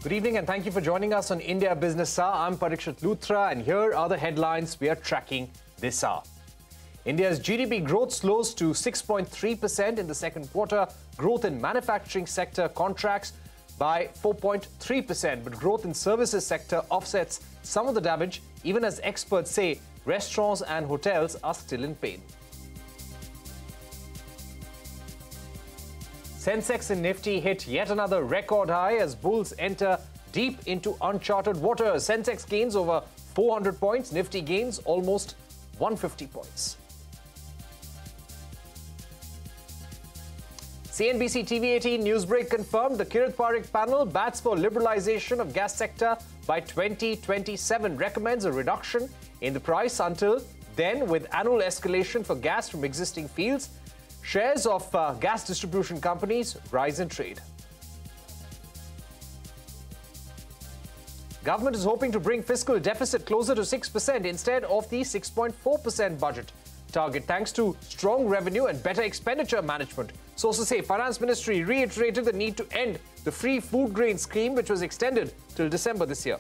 Good evening and thank you for joining us on India Business Hour. I'm Parikshit Luthra and here are the headlines we are tracking this hour. India's GDP growth slows to 6.3% in the second quarter. Growth in manufacturing sector contracts by 4.3%, but growth in services sector offsets some of the damage, even as experts say restaurants and hotels are still in pain. Sensex and Nifty hit yet another record high as bulls enter deep into uncharted waters. Sensex gains over 400 points, Nifty gains almost 150 points. CNBC-TV18 Newsbreak confirmed the Kirit Parikh panel bats for liberalization of gas sector by 2027, recommends a reduction in the price until then with annual escalation for gas from existing fields. Shares of gas distribution companies rise in trade. Government is hoping to bring fiscal deficit closer to 6% instead of the 6.4% budget target, thanks to strong revenue and better expenditure management. Sources say Finance Ministry reiterated the need to end the free food grain scheme, which was extended till December this year.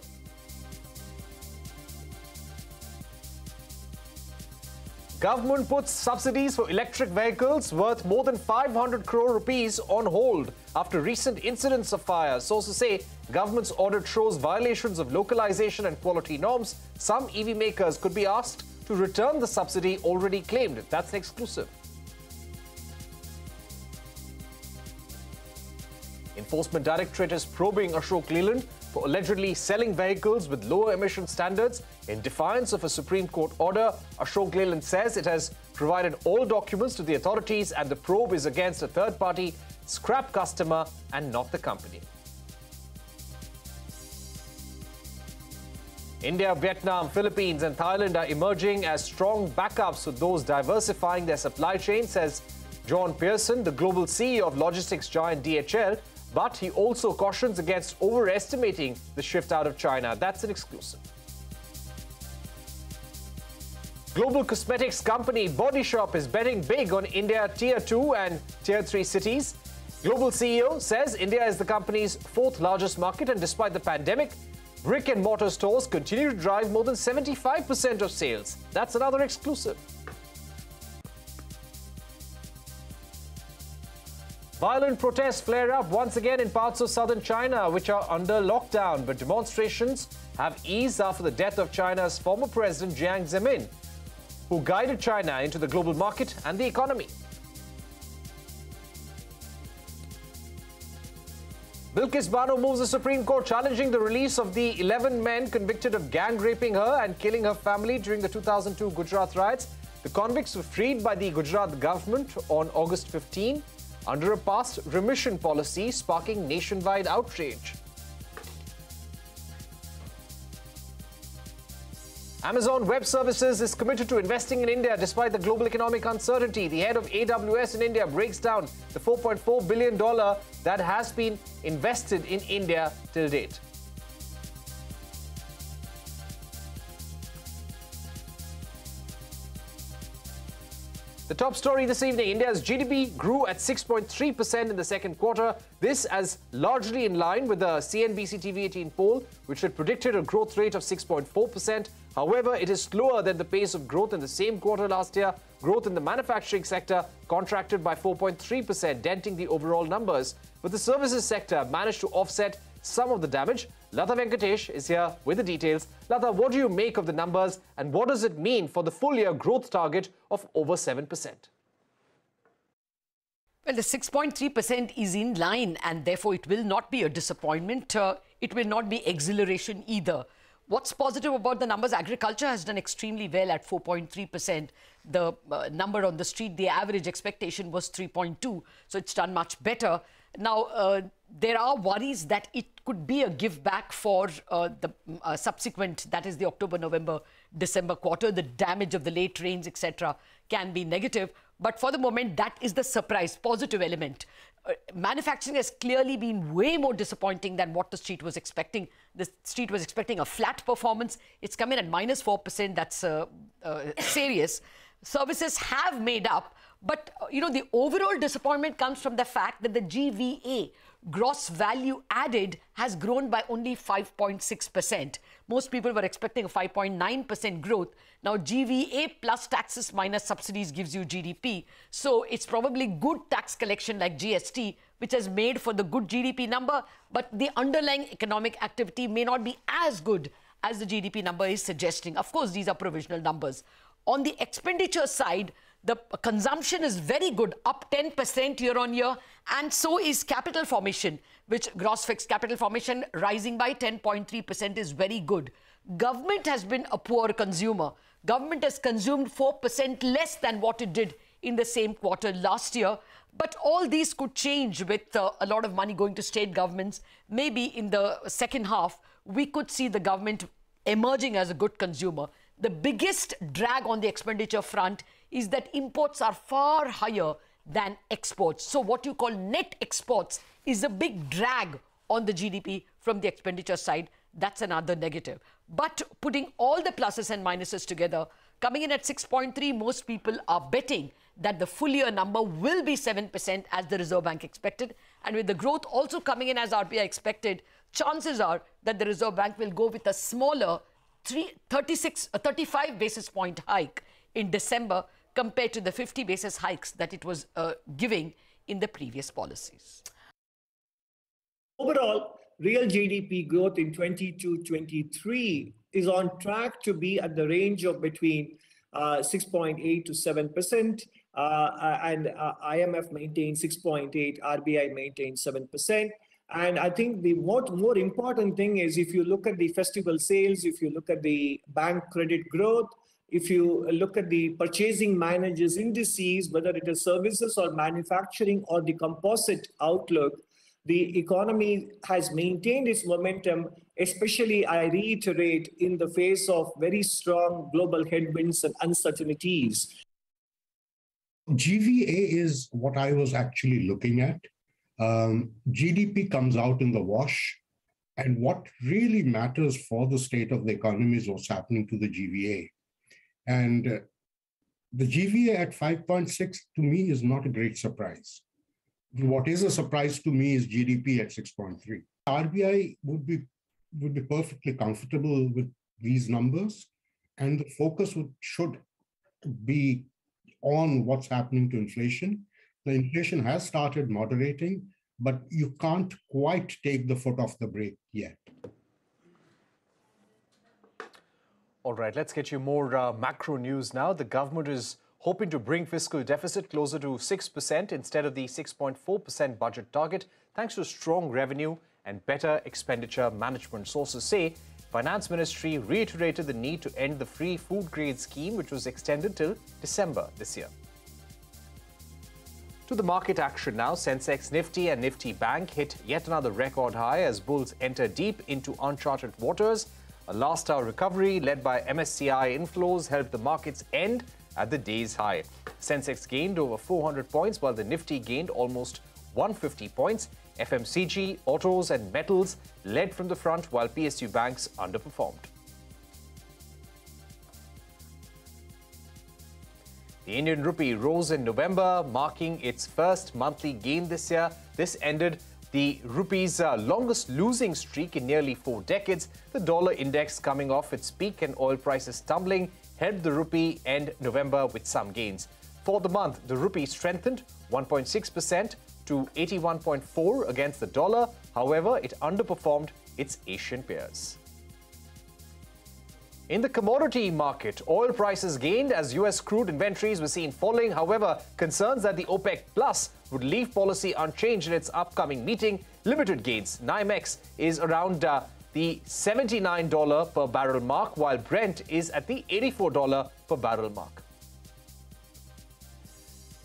Government puts subsidies for electric vehicles worth more than 500 crore rupees on hold after recent incidents of fire. Sources say government's audit shows violations of localization and quality norms. Some EV makers could be asked to return the subsidy already claimed. That's an exclusive. Enforcement Directorate is probing Ashok Leyland for allegedly selling vehicles with lower emission standards in defiance of a Supreme Court order. Ashok Leyland says it has provided all documents to the authorities and the probe is against a third-party scrap customer and not the company. India, Vietnam, Philippines and Thailand are emerging as strong backups with those diversifying their supply chain, says John Pearson, the global CEO of logistics giant DHL. But he also cautions against overestimating the shift out of China. That's an exclusive. Global cosmetics company Body Shop is betting big on India Tier 2 and Tier 3 cities. Global CEO says India is the company's fourth largest market, and despite the pandemic, brick and mortar stores continue to drive more than 75% of sales. That's another exclusive. Violent protests flare up once again in parts of southern China, which are under lockdown. But demonstrations have eased after the death of China's former president Jiang Zemin, who guided China into the global market and the economy. Bilkis Bano moves the Supreme Court, challenging the release of the 11 men convicted of gang raping her and killing her family during the 2002 Gujarat riots. The convicts were freed by the Gujarat government on August 15. Under a past remission policy, sparking nationwide outrage. Amazon Web Services is committed to investing in India despite the global economic uncertainty. The head of AWS in India breaks down the $4.4 billion that has been invested in India till date. The top story this evening, India's GDP grew at 6.3% in the second quarter. This as largely in line with the CNBC-TV18 poll, which had predicted a growth rate of 6.4%. However, it is slower than the pace of growth in the same quarter last year. Growth in the manufacturing sector contracted by 4.3%, denting the overall numbers. But the services sector managed to offset some of the damage. Lata Venkatesh is here with the details. Lata, what do you make of the numbers and what does it mean for the full year growth target of over 7%? Well, the 6.3% is in line and therefore it will not be a disappointment. It will not be exhilaration either. What's positive about the numbers? Agriculture has done extremely well at 4.3%. The number on the street, the average expectation was 3.2. So it's done much better. Now, there are worries that it could be a give back for the subsequent, that is the October, November, December quarter. The damage of the late rains, etc., can be negative. But for the moment, that is the surprise, positive element. Manufacturing has clearly been way more disappointing than what the street was expecting. The street was expecting a flat performance. It's come in at -4%. That's serious. Services have made up But, the overall disappointment comes from the fact that the GVA, gross value added, has grown by only 5.6%. Most people were expecting a 5.9% growth. Now, GVA plus taxes minus subsidies gives you GDP. So it's probably good tax collection like GST, which has made for the good GDP number, but the underlying economic activity may not be as good as the GDP number is suggesting. Of course, these are provisional numbers. On the expenditure side, the consumption is very good, up 10% year on year, and so is capital formation, which gross fixed capital formation rising by 10.3% is very good. Government has been a poor consumer. Government has consumed 4% less than what it did in the same quarter last year. But all these could change with a lot of money going to state governments. Maybe in the second half, we could see the government emerging as a good consumer. The biggest drag on the expenditure front is that imports are far higher than exports. So what you call net exports is a big drag on the GDP from the expenditure side. That's another negative. But putting all the pluses and minuses together, coming in at 6.3, most people are betting that the full year number will be 7% as the Reserve Bank expected. And with the growth also coming in as RBI expected, chances are that the Reserve Bank will go with a smaller 35 basis point hike in December compared to the 50 basis hikes that it was giving in the previous policies. Overall, real GDP growth in 22-23 is on track to be at the range of between 6.8 to 7%, and IMF maintains 6.8, RBI maintains 7%. And I think the more important thing is, if you look at the festival sales, if you look at the bank credit growth, if you look at the purchasing managers indices, whether it is services or manufacturing or the composite outlook, the economy has maintained its momentum, especially, I reiterate, in the face of very strong global headwinds and uncertainties. GVA is what I was actually looking at. GDP comes out in the wash, and what really matters for the state of the economy is what's happening to the GVA. And the GVA at 5.6 to me is not a great surprise. What is a surprise to me is GDP at 6.3. RBI would be perfectly comfortable with these numbers, and the focus should be on what's happening to inflation. The inflation has started moderating, but you can't quite take the foot off the brake yet. All right, let's get you more macro news now. The government is hoping to bring fiscal deficit closer to 6% instead of the 6.4% budget target, thanks to strong revenue and better expenditure management. Sources say Finance Ministry reiterated the need to end the free food grade scheme, which was extended till December this year. To the market action now, Sensex, Nifty and Nifty Bank hit yet another record high as bulls enter deep into uncharted waters. A last-hour recovery led by MSCI inflows helped the markets end at the day's high. Sensex gained over 400 points while the Nifty gained almost 150 points. FMCG, autos and metals led from the front while PSU banks underperformed. The Indian rupee rose in November, marking its first monthly gain this year. This ended the rupee's longest losing streak in nearly 4 decades. The dollar index coming off its peak and oil prices tumbling helped the rupee end November with some gains. For the month, the rupee strengthened 1.6% to 81.4 against the dollar. However, it underperformed its Asian peers. In the commodity market, oil prices gained as US crude inventories were seen falling. However, concerns that the OPEC Plus would leave policy unchanged in its upcoming meeting limited gains. NYMEX is around the $79 per barrel mark, while Brent is at the $84 per barrel mark.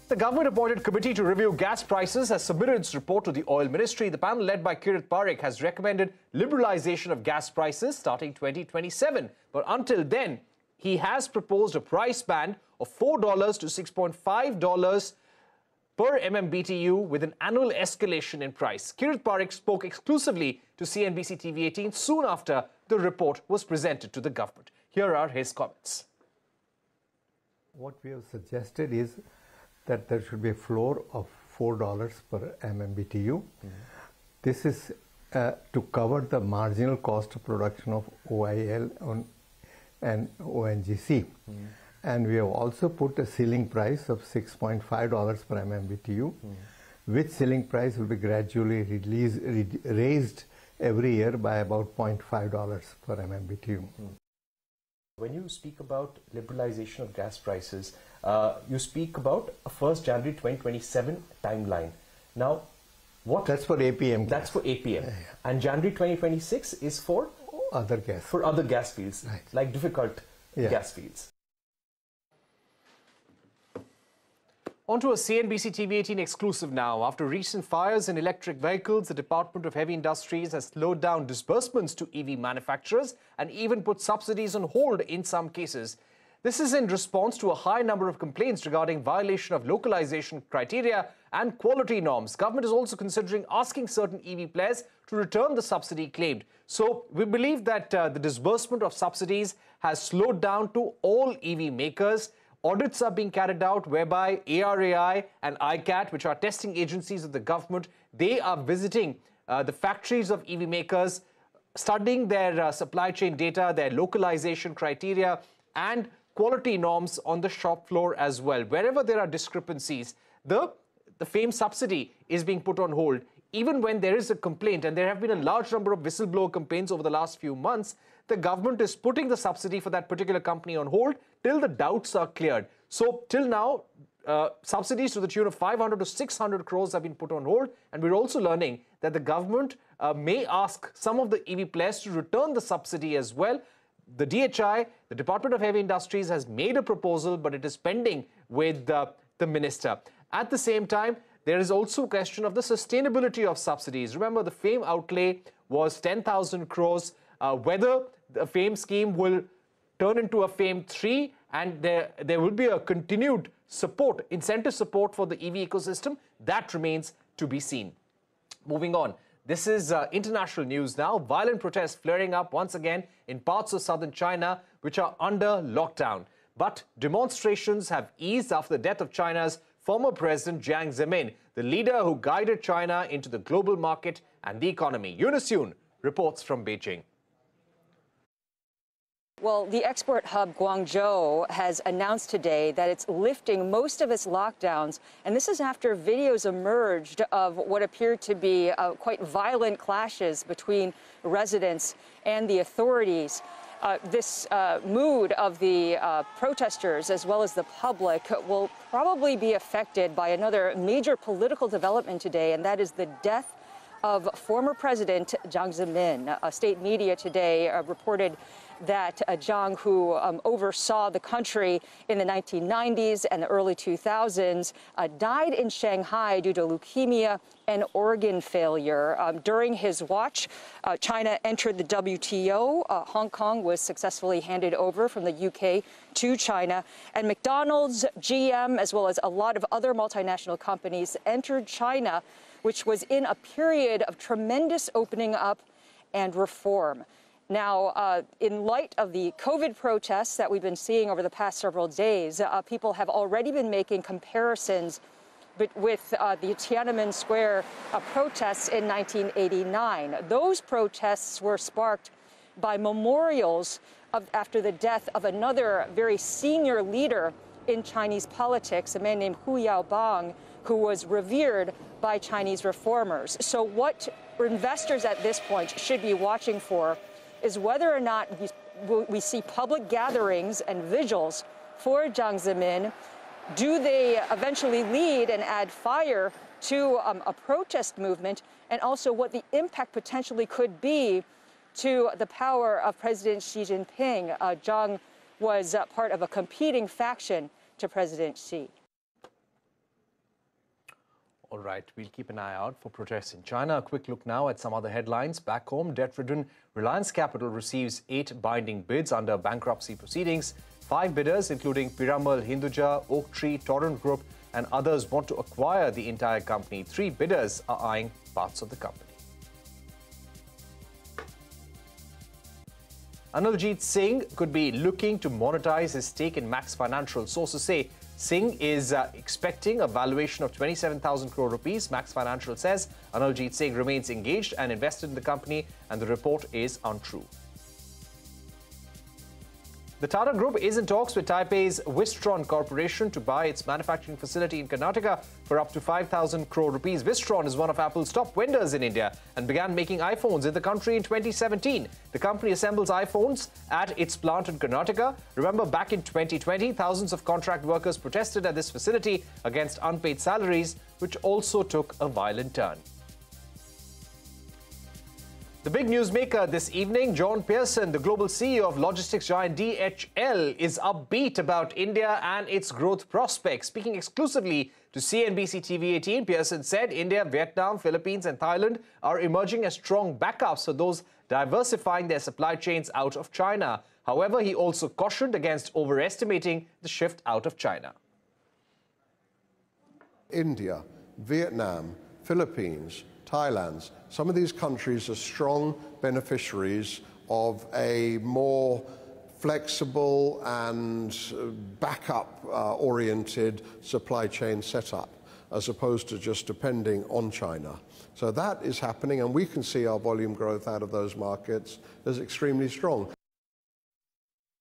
The government-appointed committee to review gas prices has submitted its report to the Oil Ministry. The panel led by Kirit Parikh has recommended liberalization of gas prices starting 2027. But until then, he has proposed a price band of $4 to $6.5 per MMBTU with an annual escalation in price. Kirit Parikh spoke exclusively to CNBC-TV18 soon after the report was presented to the government. Here are his comments. What we have suggested is that there should be a floor of $4 per MMBTU. This is to cover the marginal cost of production of OIL and ONGC. And we have also put a ceiling price of $6.5 per MMBTU, which ceiling price will be gradually raised every year by about $0.5 per MMBTU. When you speak about liberalization of gas prices, you speak about a 1st January 2027 timeline. Now, what? That's for APM. That's for APM. And January 2026 is for? Other gas. For other gas fields, like difficult gas fields. On to a CNBC-TV18 exclusive now. After recent fires in electric vehicles, the Department of Heavy Industries has slowed down disbursements to EV manufacturers and even put subsidies on hold in some cases. This is in response to a high number of complaints regarding violation of localization criteria and quality norms. Government is also considering asking certain EV players to return the subsidy claimed. So we believe that the disbursement of subsidies has slowed down to all EV makers. Audits are being carried out whereby ARAI and ICAT, which are testing agencies of the government, they are visiting the factories of EV makers, studying their supply chain data, their localization criteria and quality norms on the shop floor as well. Wherever there are discrepancies, the FAME subsidy is being put on hold. Even when there is a complaint, and there have been a large number of whistleblower complaints over the last few months, the government is putting the subsidy for that particular company on hold till the doubts are cleared. So till now, subsidies to the tune of 500 to 600 crores have been put on hold. And we're also learning that the government may ask some of the EV players to return the subsidy as well. The DHI, the Department of Heavy Industries, has made a proposal, but it is pending with the minister. At the same time, there is also a question of the sustainability of subsidies. Remember, the FAME outlay was 10,000 crores. Whether the FAME scheme will turn into a FAME 3 and there will be a continued support, incentive support for the EV ecosystem, that remains to be seen. Moving on. This is international news now. Violent protests flaring up once again in parts of southern China, which are under lockdown. But demonstrations have eased after the death of China's former President Jiang Zemin, the leader who guided China into the global market and the economy. Eunice Yoon reports from Beijing. Well, the export hub Guangzhou has announced today that it's lifting most of its lockdowns, and this is after videos emerged of what appeared to be quite violent clashes between residents and the authorities. This mood of the protesters as well as the public will probably be affected by another major political development today, and that is the death of former President Jiang Zemin. State media today reported that Jiang, who oversaw the country in the 1990s and the early 2000s, died in Shanghai due to leukemia and organ failure. During his watch, China entered the WTO. Hong Kong was successfully handed over from the UK to China. And McDonald's, GM, as well as a lot of other multinational companies entered China, which was in a period of tremendous opening up and reform. Now, in light of the COVID protests that we've been seeing over the past several days, people have already been making comparisons with the Tiananmen Square protests in 1989. Those protests were sparked by memorials after the death of another very senior leader in Chinese politics, a man named Hu Yaobang, who was revered by Chinese reformers. So what investors at this point should be watching for is whether or not we see public gatherings and vigils for Jiang Zemin. Do they eventually lead and add fire to a protest movement, and also what the impact potentially could be to the power of President Xi Jinping? Jiang was part of a competing faction to President Xi. All right, we'll keep an eye out for protests in China. A quick look now at some other headlines. Back home, debt-ridden Reliance Capital receives 8 binding bids under bankruptcy proceedings. 5 bidders, including Piramal Hinduja, Oaktree, Torrent Group, and others, want to acquire the entire company. 3 bidders are eyeing parts of the company. Anuljit Singh could be looking to monetize his stake in Max Financial. Sources say Singh is expecting a valuation of 27,000 crore rupees. Max Financial says Analjit Singh remains engaged and invested in the company, and the report is untrue. The Tata Group is in talks with Taipei's Wistron Corporation to buy its manufacturing facility in Karnataka for up to 5,000 crore rupees. Wistron is one of Apple's top vendors in India and began making iPhones in the country in 2017. The company assembles iPhones at its plant in Karnataka. Remember, back in 2020, thousands of contract workers protested at this facility against unpaid salaries, which also took a violent turn. The big newsmaker this evening, John Pearson, the global CEO of logistics giant DHL, is upbeat about India and its growth prospects. Speaking exclusively to CNBC-TV18, Pearson said India, Vietnam, Philippines and Thailand are emerging as strong backups for those diversifying their supply chains out of China. However, he also cautioned against overestimating the shift out of China. India, Vietnam, Philippines, Thailand, some of these countries are strong beneficiaries of a more flexible and backup-oriented supply chain setup, as opposed to just depending on China. So that is happening, and we can see our volume growth out of those markets as extremely strong.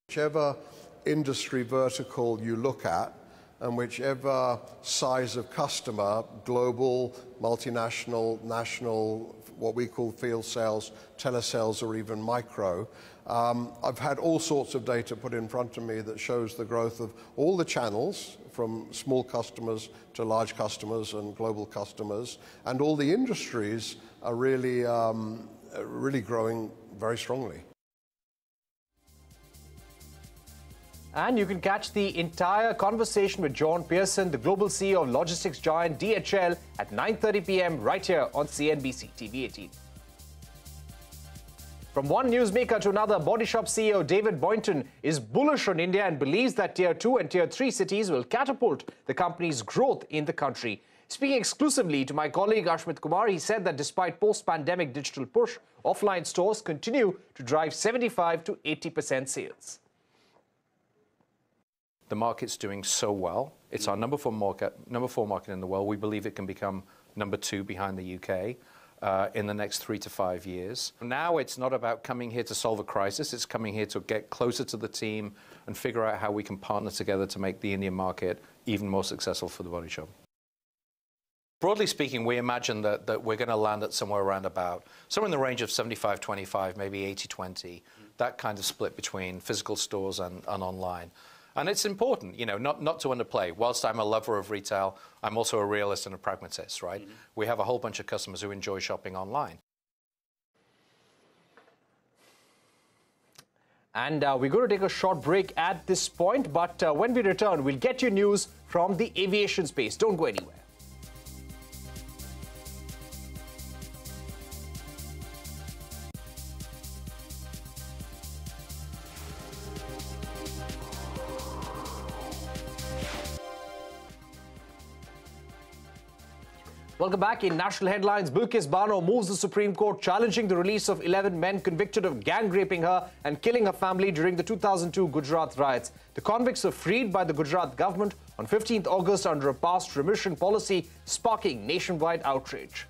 Whichever industry vertical you look at, and whichever size of customer, global, multinational, national, what we call field sales, telesales, or even micro. I've had all sorts of data put in front of me that shows the growth of all the channels, from small customers to large customers and global customers, and all the industries are really, really growing very strongly. And you can catch the entire conversation with John Pearson, the global CEO of logistics giant DHL, at 9:30 p.m. right here on CNBC-TV18. From one newsmaker to another, Body Shop CEO David Boynton is bullish on India and believes that Tier 2 and Tier 3 cities will catapult the company's growth in the country. Speaking exclusively to my colleague Ashmit Kumar, he said that despite post-pandemic digital push, offline stores continue to drive 75 to 80% sales. The market's doing so well. It's our number 4 market in the world. We believe it can become number 2 behind the UK in the next 3 to 5 years. Now it's not about coming here to solve a crisis. It's coming here to get closer to the team and figure out how we can partner together to make the Indian market even more successful for the Body Shop. Broadly speaking, we imagine that we're going to land at somewhere around about, somewhere in the range of 75-25, maybe 80-20, that kind of split between physical stores and online. And it's important, you know, not to underplay. Whilst I'm a lover of retail, I'm also a realist and a pragmatist, right? Mm-hmm. We have a whole bunch of customers who enjoy shopping online. And we're going to take a short break at this point, but when we return, we'll get you news from the aviation space. Don't go anywhere. Welcome back. In national headlines, Bilkis Bano moves the Supreme Court, challenging the release of 11 men convicted of gang raping her and killing her family during the 2002 Gujarat riots. The convicts were freed by the Gujarat government on 15th August under a past remission policy, sparking nationwide outrage.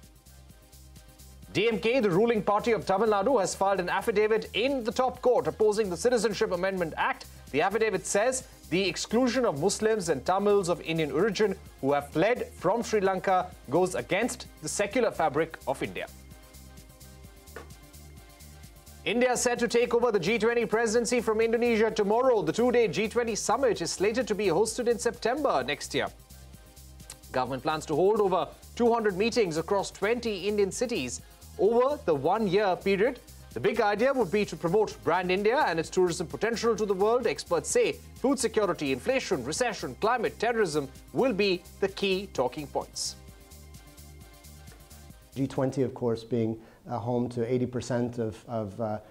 DMK, the ruling party of Tamil Nadu, has filed an affidavit in the top court opposing the Citizenship Amendment Act. The affidavit says the exclusion of Muslims and Tamils of Indian origin who have fled from Sri Lanka goes against the secular fabric of India. India is set to take over the G20 presidency from Indonesia tomorrow. The two-day G20 summit is slated to be hosted in September next year. Government plans to hold over 200 meetings across 20 Indian cities over the one-year period. The big idea would be to promote brand India and its tourism potential to the world. Experts say food security, inflation, recession, climate, terrorism will be the key talking points. G20, of course, being home to 80% of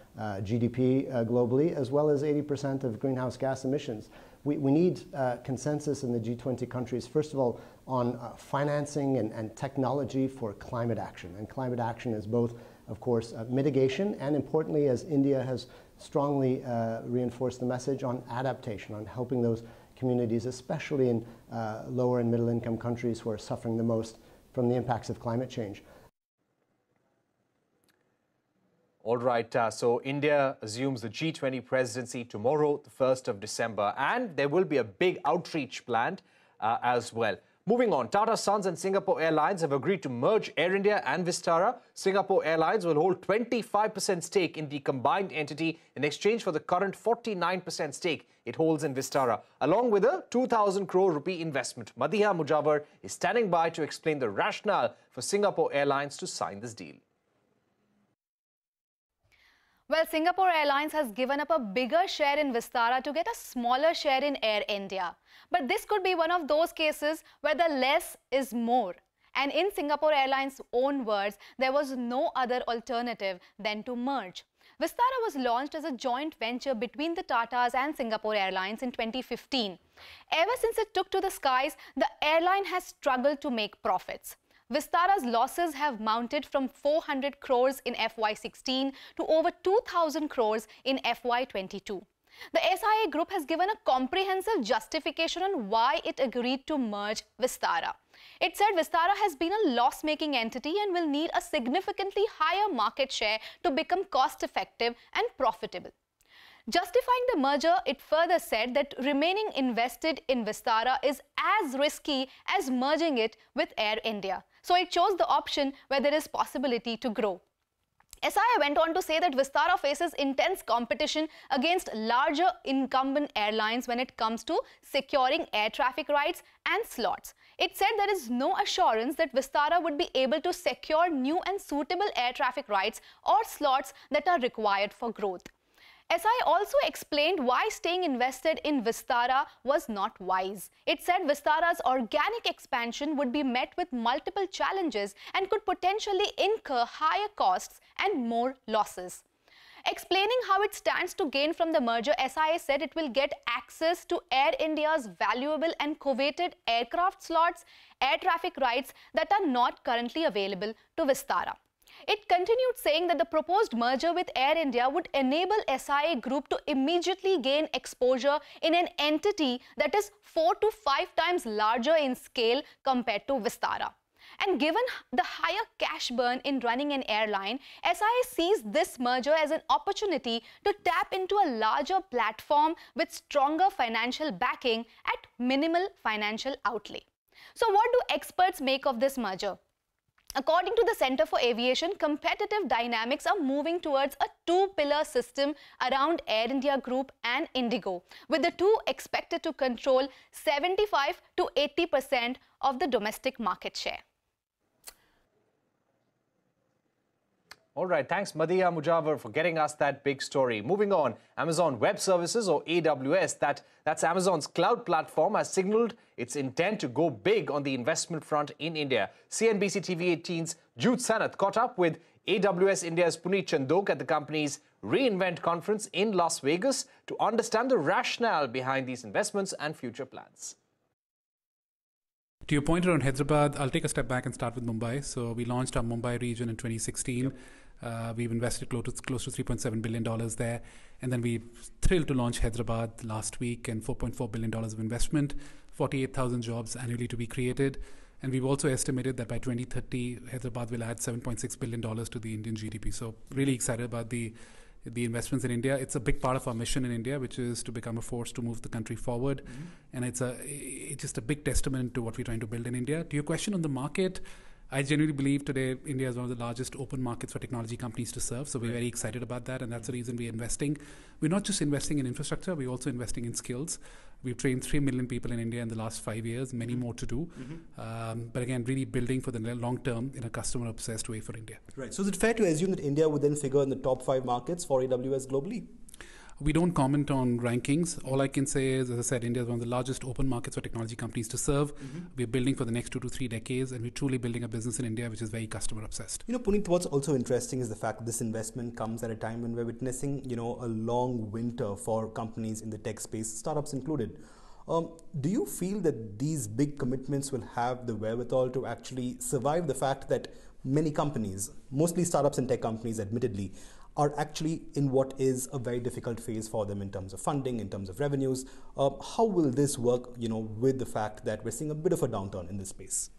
GDP globally, as well as 80% of greenhouse gas emissions. We need consensus in the G20 countries, first of all, on financing and technology for climate action. And climate action is both, of course, mitigation and, importantly, as India has strongly reinforced the message, on adaptation, on helping those communities, especially in lower and middle income countries who are suffering the most from the impacts of climate change. All right, so India assumes the G20 presidency tomorrow, the 1st of December, and there will be a big outreach planned as well. Moving on, Tata Sons and Singapore Airlines have agreed to merge Air India and Vistara. Singapore Airlines will hold 25% stake in the combined entity in exchange for the current 49% stake it holds in Vistara, along with a 2,000 crore rupee investment. Madhiha Mujawar is standing by to explain the rationale for Singapore Airlines to sign this deal. Well, Singapore Airlines has given up a bigger share in Vistara to get a smaller share in Air India. But this could be one of those cases where the less is more. And in Singapore Airlines' own words, there was no other alternative than to merge. Vistara was launched as a joint venture between the Tatas and Singapore Airlines in 2015. Ever since it took to the skies, the airline has struggled to make profits. Vistara's losses have mounted from 400 crores in FY16 to over 2,000 crores in FY22. The SIA Group has given a comprehensive justification on why it agreed to merge Vistara. It said Vistara has been a loss-making entity and will need a significantly higher market share to become cost-effective and profitable. Justifying the merger, it further said that remaining invested in Vistara is as risky as merging it with Air India. So it chose the option where there is possibility to grow. SIA went on to say that Vistara faces intense competition against larger incumbent airlines when it comes to securing air traffic rights and slots. It said there is no assurance that Vistara would be able to secure new and suitable air traffic rights or slots that are required for growth. SIA also explained why staying invested in Vistara was not wise. It said Vistara's organic expansion would be met with multiple challenges and could potentially incur higher costs and more losses. Explaining how it stands to gain from the merger, SIA said it will get access to Air India's valuable and coveted aircraft slots, air traffic rights that are not currently available to Vistara. It continued saying that the proposed merger with Air India would enable SIA Group to immediately gain exposure in an entity that is 4 to 5 times larger in scale compared to Vistara. And given the higher cash burn in running an airline, SIA sees this merger as an opportunity to tap into a larger platform with stronger financial backing at minimal financial outlay. So what do experts make of this merger? According to the Center for Aviation, competitive dynamics are moving towards a two-pillar system around Air India Group and Indigo, with the two expected to control 75 to 80% of the domestic market share. All right, thanks Madhiha Mujawar for getting us that big story. Moving on, Amazon Web Services, or AWS, that's Amazon's cloud platform, has signaled its intent to go big on the investment front in India. CNBC-TV18's Jude Sanath caught up with AWS India's Puneet Chandok at the company's reInvent conference in Las Vegas to understand the rationale behind these investments and future plans. To your point around Hyderabad, I'll take a step back and start with Mumbai. So we launched our Mumbai region in 2016. We've invested close to $3.7 billion there. And then we thrilled to launch Hyderabad last week, and $4.4 billion of investment, 48,000 jobs annually to be created. And we've also estimated that by 2030, Hyderabad will add $7.6 billion to the Indian GDP. So really excited about the investments in India. It's a big part of our mission in India, which is to become a force to move the country forward. And it's just a big testament to what we're trying to build in India. To your question on the market, I genuinely believe today India is one of the largest open markets for technology companies to serve. So we're very excited about that, and that's the reason we're investing. We're not just investing in infrastructure, we're also investing in skills. We've trained 3 million people in India in the last 5 years, many more to do. But again, really building for the long term in a customer-obsessed way for India. Right. So is it fair to assume that India would then figure in the top 5 markets for AWS globally? We don't comment on rankings. All I can say is, as I said, India is one of the largest open markets for technology companies to serve. We're building for the next 2 to 3 decades, and we're truly building a business in India which is very customer obsessed. You know, Puneet, what's also interesting is the fact that this investment comes at a time when we're witnessing, a long winter for companies in the tech space, startups included. Do you feel that these big commitments will have the wherewithal to actually survive the fact that many companies, mostly startups and tech companies admittedly, are actually in what is a very difficult phase for them in terms of funding, in terms of revenues. How will this work, with the fact that we're seeing a bit of a downturn in this space?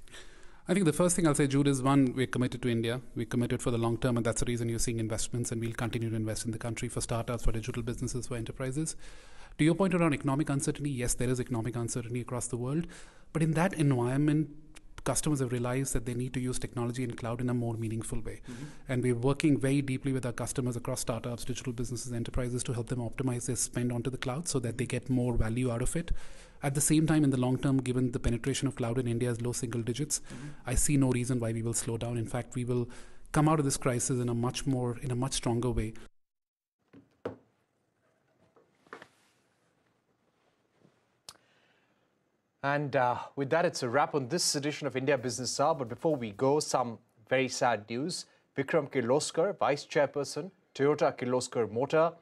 I think the first thing I'll say, Jude, is one, we're committed to India. We're committed for the long term, and that's the reason you're seeing investments, and we'll continue to invest in the country for startups, for digital businesses, for enterprises. To your point around economic uncertainty, yes, there is economic uncertainty across the world, but in that environment, customers have realized that they need to use technology and cloud in a more meaningful way. And we're working very deeply with our customers across startups, digital businesses, enterprises to help them optimize their spend onto the cloud so that they get more value out of it. At the same time, in the long term, given the penetration of cloud in India is low single digits, I see no reason why we will slow down. In fact, we will come out of this crisis in a much stronger way. And with that, it's a wrap on this edition of India Business Hour. But before we go, some very sad news. Vikram Kirloskar, Vice Chairperson, Toyota Kirloskar Motor,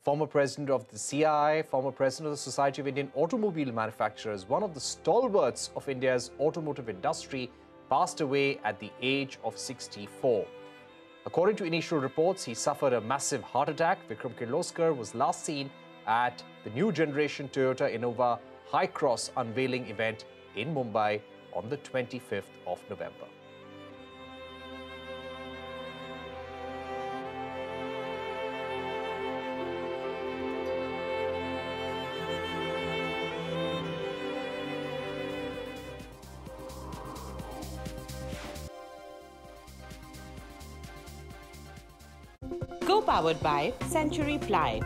former President of the CII, former President of the Society of Indian Automobile Manufacturers, one of the stalwarts of India's automotive industry, passed away at the age of 64. According to initial reports, he suffered a massive heart attack. Vikram Kirloskar was last seen at the new generation Toyota Innova High Cross unveiling event in Mumbai on the 25th of November. Co-powered by Century Ply.